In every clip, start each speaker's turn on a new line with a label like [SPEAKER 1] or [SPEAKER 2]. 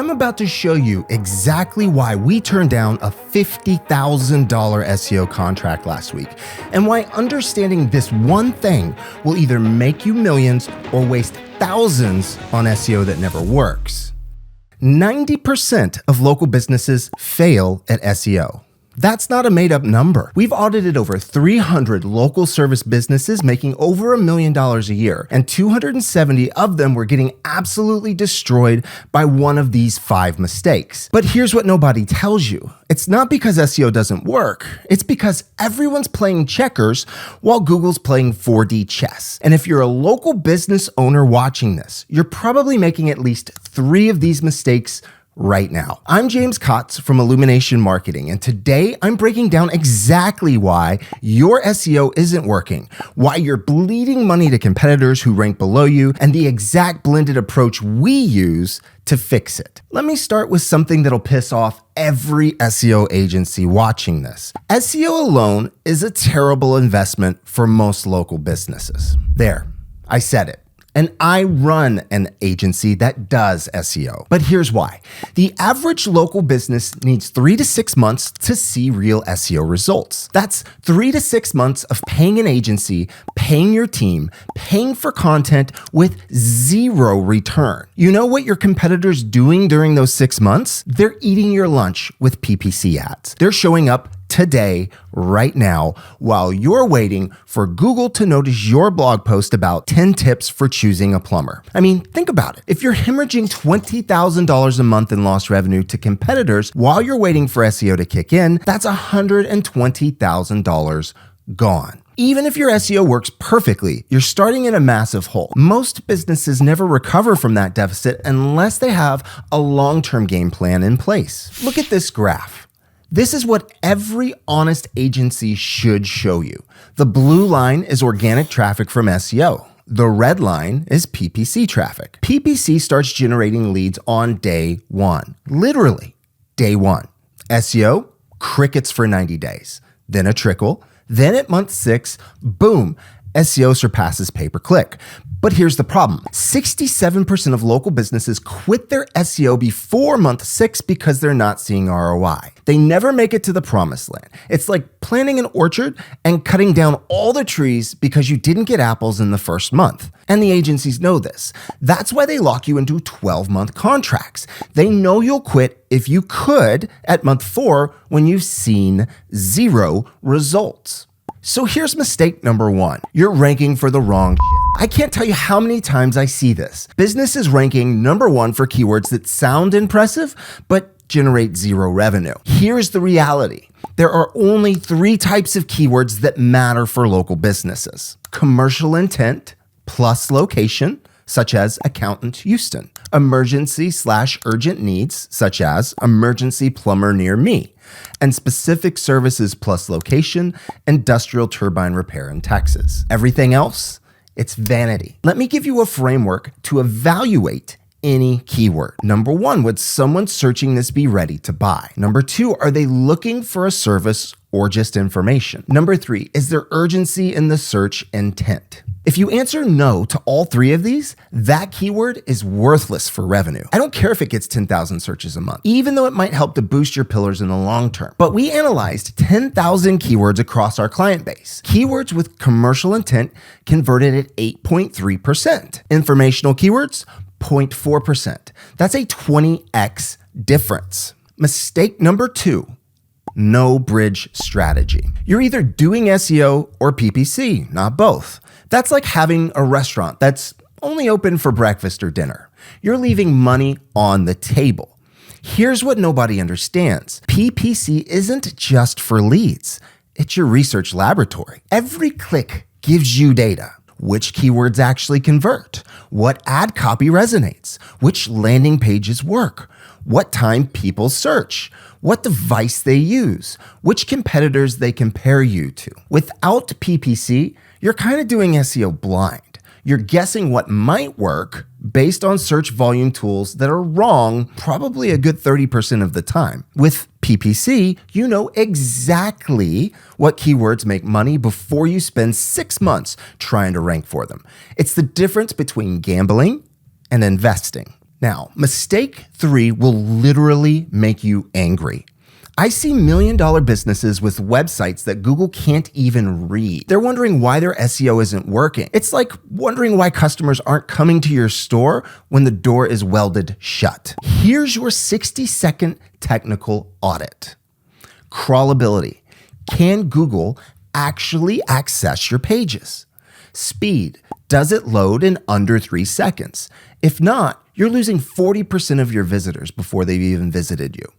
[SPEAKER 1] I'm about to show you exactly why we turned down a $50,000 SEO contract last week, and why understanding this one thing will either make you millions or waste thousands on SEO that never works. 90% of local businesses fail at SEO. That's not a made-up number. We've audited over 300 local service businesses making over $1 million a year, and 270 of them were getting absolutely destroyed by one of these 5 mistakes. But here's what nobody tells you. It's not because SEO doesn't work. It's because everyone's playing checkers while Google's playing 4D chess. And if you're a local business owner watching this, you're probably making at least 3 of these mistakes right now. I'm James Kotz from Illumination Marketing, and today I'm breaking down exactly why your SEO isn't working, why you're bleeding money to competitors who rank below you, and the exact blended approach we use to fix it. Let me start with something that'll piss off every SEO agency watching this. SEO alone is a terrible investment for most local businesses. There, I said it. And I run an agency that does SEO. But here's why. The average local business needs 3 to 6 months to see real SEO results. That's 3 to 6 months of paying an agency, paying your team, paying for content with 0 return. You know what your competitor's doing during those 6 months? They're eating your lunch with PPC ads. They're showing up today, right now, while you're waiting for Google to notice your blog post about 10 tips for choosing a plumber. I mean, think about it. If you're hemorrhaging $20,000 a month in lost revenue to competitors while you're waiting for SEO to kick in, that's $120,000 gone. Even if your SEO works perfectly, you're starting in a massive hole. Most businesses never recover from that deficit unless they have a long-term game plan in place. Look at this graph. This is what every honest agency should show you. The blue line is organic traffic from SEO. The red line is PPC traffic. PPC starts generating leads on day 1. Literally, day 1. SEO, crickets for 90 days. Then a trickle. Then at month 6, boom, SEO surpasses pay-per-click. But here's the problem. 67% of local businesses quit their SEO before month 6 because they're not seeing ROI. They never make it to the promised land. It's like planting an orchard and cutting down all the trees because you didn't get apples in the first month. And the agencies know this. That's why they lock you into 12-month contracts. They know you'll quit if you could at month 4 when you've seen 0 results. So here's mistake number 1. You're ranking for the wrong shit. I can't tell you how many times I see this. Businesses ranking number 1 for keywords that sound impressive, but generate 0 revenue. Here's the reality. There are only 3 types of keywords that matter for local businesses. Commercial intent plus location, such as Accountant Houston. Emergency/urgent needs, such as emergency plumber near me. And specific services plus location, industrial turbine repair in Texas. Everything else, it's vanity. Let me give you a framework to evaluate any keyword. Number 1, would someone searching this be ready to buy? Number 2, are they looking for a service or just information? Number 3, is there urgency in the search intent? If you answer no to all 3 of these, that keyword is worthless for revenue. I don't care if it gets 10,000 searches a month, even though it might help to boost your pillars in the long term. But we analyzed 10,000 keywords across our client base. Keywords with commercial intent converted at 8.3%. Informational keywords, 0.4%. That's a 20x difference. Mistake number 2. No bridge strategy. You're either doing SEO or PPC, not both. That's like having a restaurant that's only open for breakfast or dinner. You're leaving money on the table. Here's what nobody understands. PPC isn't just for leads. It's your research laboratory. Every click gives you data. Which keywords actually convert? What ad copy resonates? Which landing pages work? What time people search? What device they use? Which competitors they compare you to? Without PPC, you're kind of doing SEO blind. You're guessing what might work based on search volume tools that are wrong probably a good 30% of the time. With PPC, you know exactly what keywords make money before you spend 6 months trying to rank for them. It's the difference between gambling and investing. Now, mistake 3 will literally make you angry. I see million-dollar businesses with websites that Google can't even read. They're wondering why their SEO isn't working. It's like wondering why customers aren't coming to your store when the door is welded shut. Here's your 60-second technical audit. Crawlability. Can Google actually access your pages? Speed. Does it load in under 3 seconds? If not, you're losing 40% of your visitors before they've even visited you.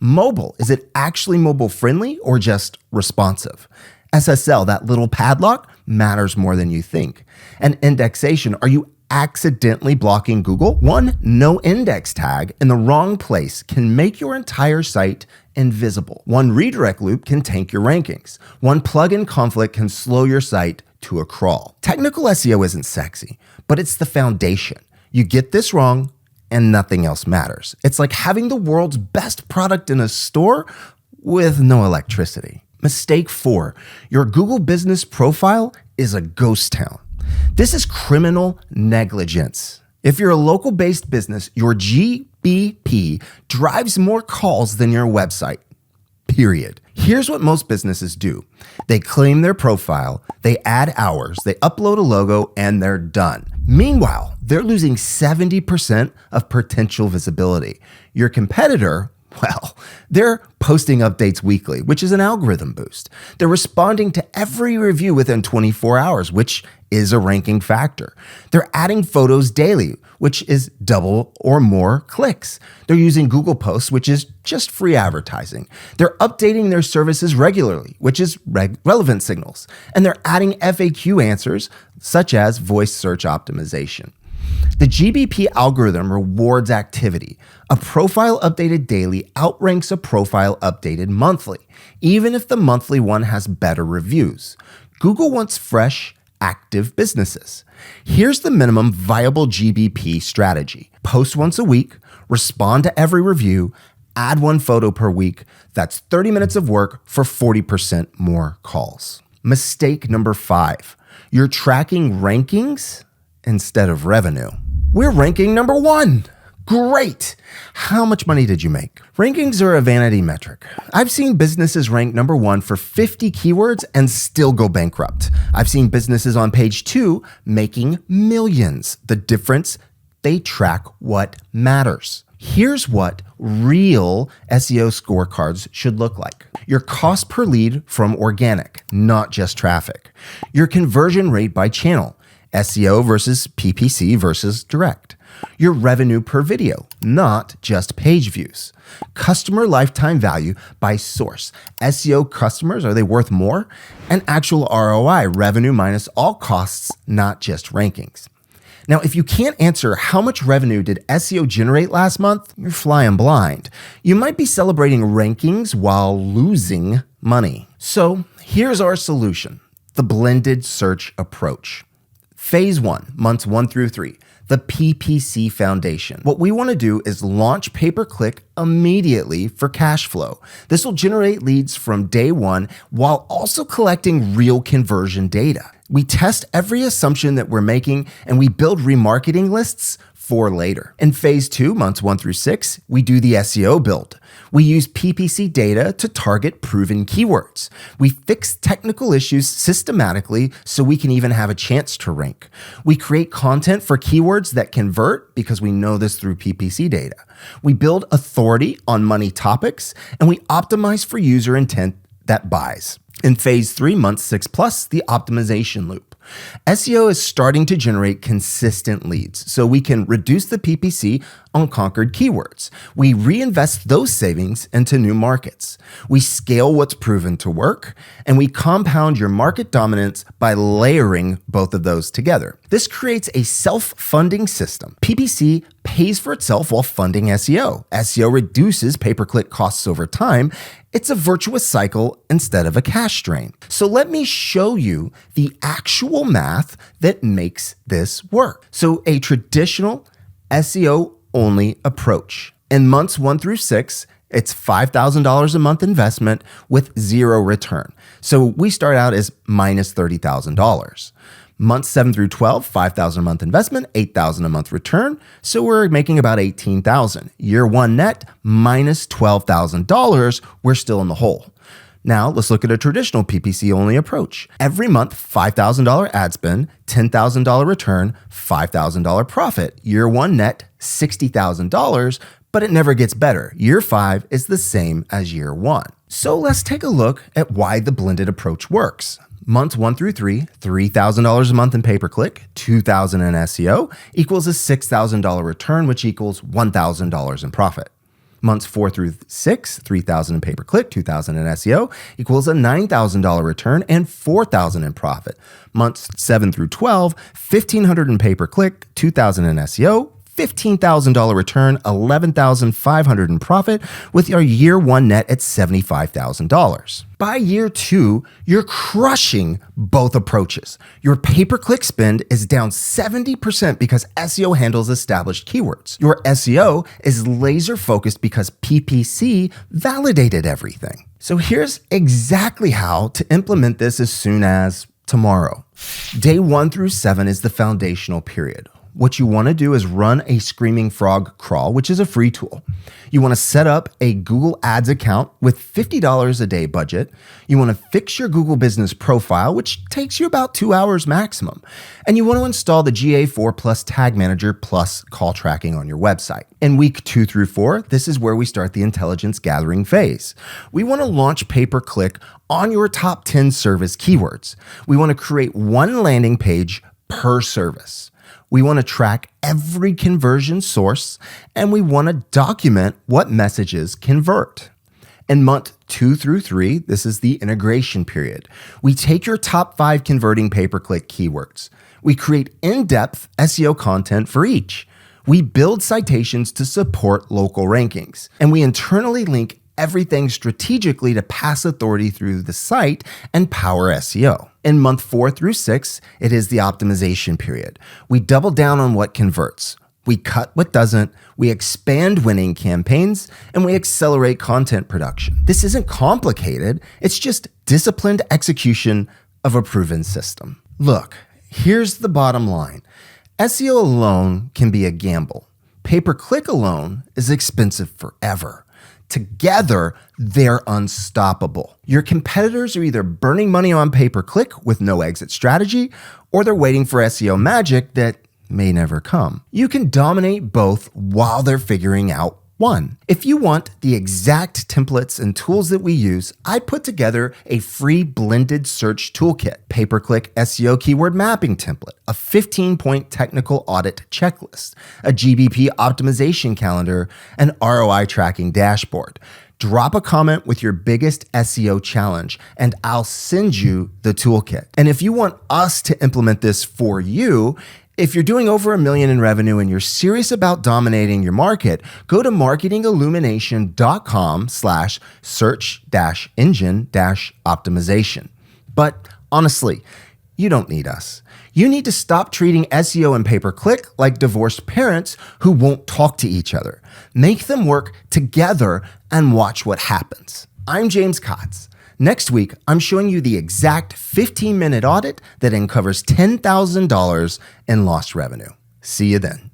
[SPEAKER 1] Mobile, is it actually mobile friendly or just responsive? SSL, that little padlock, matters more than you think. And indexation, are you accidentally blocking Google? One no index tag in the wrong place can make your entire site invisible. One redirect loop can tank your rankings. One plugin conflict can slow your site to a crawl. Technical SEO isn't sexy, but it's the foundation. You get this wrong, and nothing else matters. It's like having the world's best product in a store with no electricity. Mistake 4, your Google business profile is a ghost town. This is criminal negligence. If you're a local-based business, your GBP drives more calls than your website, period. Here's what most businesses do. They claim their profile, they add hours, they upload a logo, and they're done. Meanwhile, they're losing 70% of potential visibility. Your competitor, well, they're posting updates weekly, which is an algorithm boost. They're responding to every review within 24 hours, which is a ranking factor. They're adding photos daily, which is double or more clicks. They're using Google Posts, which is just free advertising. They're updating their services regularly, which is relevant signals. And they're adding FAQ answers, such as voice search optimization. The GBP algorithm rewards activity. A profile updated daily outranks a profile updated monthly, even if the monthly one has better reviews. Google wants fresh, active businesses. Here's the minimum viable GBP strategy. Post once a week, respond to every review, add 1 photo per week. That's 30 minutes of work for 40% more calls. Mistake number 5, you're tracking rankings instead of revenue. We're ranking number 1. Great. How much money did you make? Rankings are a vanity metric. I've seen businesses rank number 1 for 50 keywords and still go bankrupt. I've seen businesses on page 2 making millions. The difference, they track what matters. Here's what real SEO scorecards should look like. Your cost per lead from organic, not just traffic. Your conversion rate by channel. SEO versus PPC versus direct. Your revenue per video, not just page views. Customer lifetime value by source. SEO customers, are they worth more? And actual ROI, revenue minus all costs, not just rankings. Now, if you can't answer how much revenue did SEO generate last month, you're flying blind. You might be celebrating rankings while losing money. So here's our solution, the blended search approach. Phase 1, months 1 through 3, the PPC foundation. What we want to do is launch pay-per-click immediately for cash flow. This will generate leads from day 1 while also collecting real conversion data. We test every assumption that we're making and we build remarketing lists for later. In phase 2, months 1 through 6, we do the SEO build. We use PPC data to target proven keywords. We fix technical issues systematically so we can even have a chance to rank. We create content for keywords that convert because we know this through PPC data. We build authority on money topics, and we optimize for user intent that buys. In phase 3, month 6 plus, the optimization loop. SEO is starting to generate consistent leads, so we can reduce the PPC on conquered keywords. We reinvest those savings into new markets. We scale what's proven to work, and we compound your market dominance by layering both of those together. This creates a self-funding system. PPC pays for itself while funding SEO. SEO reduces pay-per-click costs over time. It's a virtuous cycle instead of a cash drain. So let me show you the actual math that makes this work. So a traditional SEO only approach. In months 1 through 6, it's $5,000 a month investment with 0 return. So we start out as minus $30,000. Months 7 through 12, $5,000 a month investment, $8,000 a month return. So we're making about $18,000. Year one net minus $12,000. We're still in the hole. Now let's look at a traditional PPC only approach. Every month, $5,000 ad spend, $10,000 return, $5,000 profit. Year one net, $60,000, but it never gets better. Year 5 is the same as year 1. So let's take a look at why the blended approach works. Months 1 through 3, $3,000 a month in pay-per-click, $2,000 in SEO equals a $6,000 return, which equals $1,000 in profit. Months 4 through 6, $3,000 in pay-per-click, $2,000 in SEO equals a $9,000 return and $4,000 in profit. Months 7 through 12, $1,500 in pay-per-click, $2,000 in SEO, $15,000 return, $11,500 in profit, with your year one net at $75,000. By year 2, you're crushing both approaches. Your pay-per-click spend is down 70% because SEO handles established keywords. Your SEO is laser focused because PPC validated everything. So here's exactly how to implement this as soon as tomorrow. Day 1 through 7 is the foundational period. What you want to do is run a Screaming Frog crawl, which is a free tool. You want to set up a Google Ads account with $50 a day budget. You want to fix your Google Business profile, which takes you about 2 hours maximum. And you want to install the GA4 Plus Tag Manager plus call tracking on your website. In week 2 through 4, this is where we start the intelligence gathering phase. We want to launch pay-per-click on your top 10 service keywords. We want to create one landing page per service. We want to track every conversion source, and we want to document what messages convert. In month 2 through 3, this is the integration period. We take your top 5 converting pay-per-click keywords. We create in-depth SEO content for each. We build citations to support local rankings, and we internally link everything strategically to pass authority through the site and power SEO. In month 4 through 6, it is the optimization period. We double down on what converts. We cut what doesn't, we expand winning campaigns, and we accelerate content production. This isn't complicated, it's just disciplined execution of a proven system. Look, here's the bottom line. SEO alone can be a gamble. Pay-per-click alone is expensive forever. Together, they're unstoppable. Your competitors are either burning money on pay-per-click with no exit strategy, or they're waiting for SEO magic that may never come. You can dominate both while they're figuring out one. If you want the exact templates and tools that we use, I put together a free blended search toolkit, pay-per-click SEO keyword mapping template, a 15-point technical audit checklist, a GBP optimization calendar, and ROI tracking dashboard. Drop a comment with your biggest SEO challenge, and I'll send you the toolkit. And if you want us to implement this for you, if you're doing over $1 million in revenue and you're serious about dominating your market, go to marketingillumination.com/search-engine-optimization. But honestly, you don't need us. You need to stop treating SEO and pay-per-click like divorced parents who won't talk to each other. Make them work together and watch what happens. I'm James Kotz. Next week, I'm showing you the exact 15-minute audit that uncovers $10,000 in lost revenue. See you then.